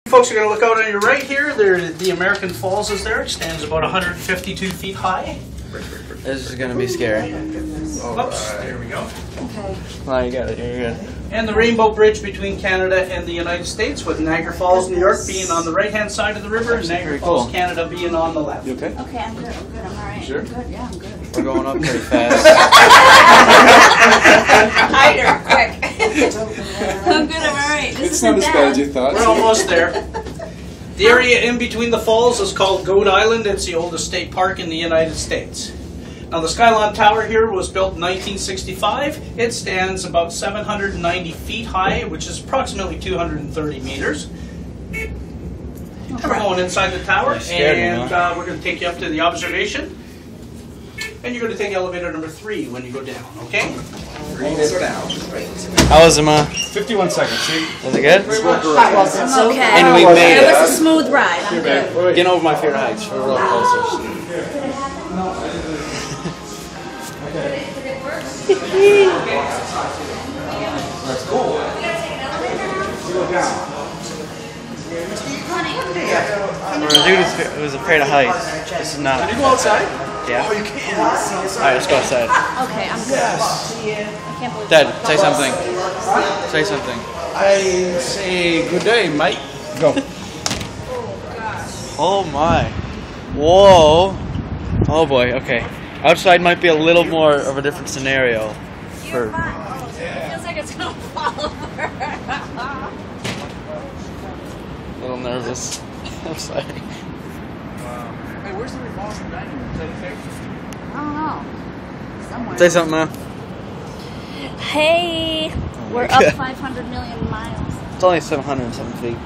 Folks are going to look out on your right here. The American Falls is there. It stands about 152 feet high. This is going to be scary. Oops, there we go. Okay. No, you got it. You're good. And the Rainbow Bridge between Canada and the United States, with Niagara Falls, New York being on the right-hand side of the river, and Niagara Falls, Canada being on the left. You okay? Okay, I'm good. I'm good. I'm all right. Sure? I'm good. Yeah, I'm good. We're going up pretty fast. Hide her, quick. I'm good. I'm all right. It's not as bad as you thought. We're almost there. The area in between the falls is called Goat Island. It's the oldest state park in the United States. Now, the Skylon Tower here was built in 1965. It stands about 790 feet high, which is approximately 230 meters. And we're going inside the tower, and we're going to take you up to the observation. And you're going to take elevator number 3 when you go down, okay? How was it, Ma? 51 seconds, see? Was it good? I'm okay. And we made It it. was a smooth ride. I'm good. Getting over my favorite heights. We're real close. That's cool. Dude, it was afraid of heights. This is not. Can you go outside? Yeah. Oh, you can. Alright, let's go outside. Okay, I'm good. I can't believe Dad, say something. Say something. I say good day, mate. Go. Oh my. Whoa. Oh boy, okay. Outside might be a little more of a different scenario. You're fine. It feels like it's going to fall over. A little nervous. I'm sorry. Hey, where's the Boston dining room? Is that okay? I don't know. Somewhere. Say something, Ma. Hey, we're God. up 500 million miles. It's only 707 feet.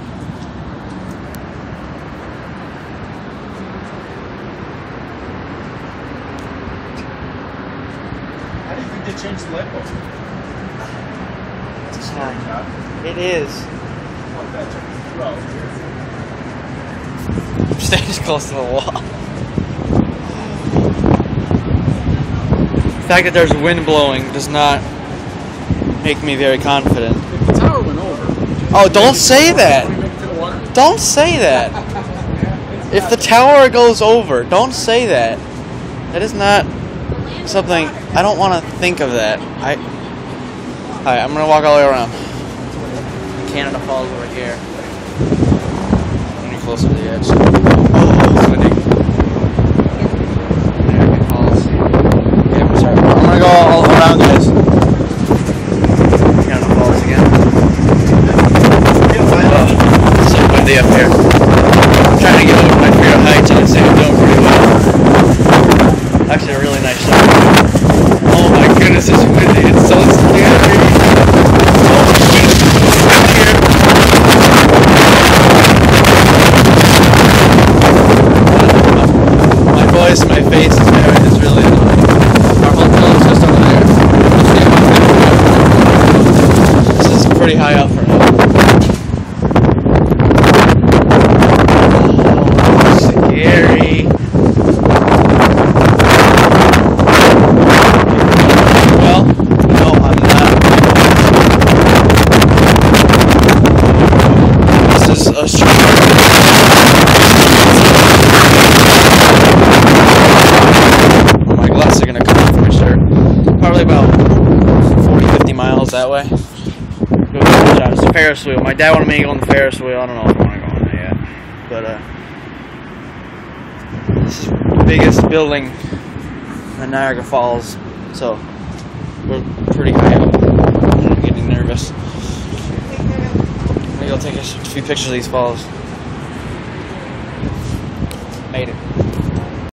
How do you think they changed the light bulb? It's a scary job. It is. What that took me 2 hours here. Stay as close to the wall. The fact that there's wind blowing does not make me very confident. If the tower went over. Oh, don't say that. Would you make it to the water? Don't say that. If the tower goes over, don't say that. That is not something. I don't want to think of that. Alright, I'm gonna walk all the way around. Canada Falls over here. Getting closer to the edge. Oh, it's windy. American Falls. Okay, I'm sorry. I'm gonna go all around, guys. Canada Falls again. Oh, it's so windy up here. I'm trying to get over my fear of heights, and I say I'm doing pretty well. Actually, a really nice shot. Oh my goodness, it's windy. It's so scary. Oh my goodness, it's so windy here. My voice, my face is really annoying. Our hotel is just over there. This is pretty high up for now. Oh, scary. Well, no, I'm not. This is a my glasses are gonna come off for sure. Probably about 40-50 miles that way. It's a Ferris wheel. My dad wanted me to go on the Ferris wheel. I don't know if I want to go on that yet. But this is the biggest building in Niagara Falls, so we're pretty high up. I'm getting nervous. Maybe I'll take a few pictures of these falls. Made it.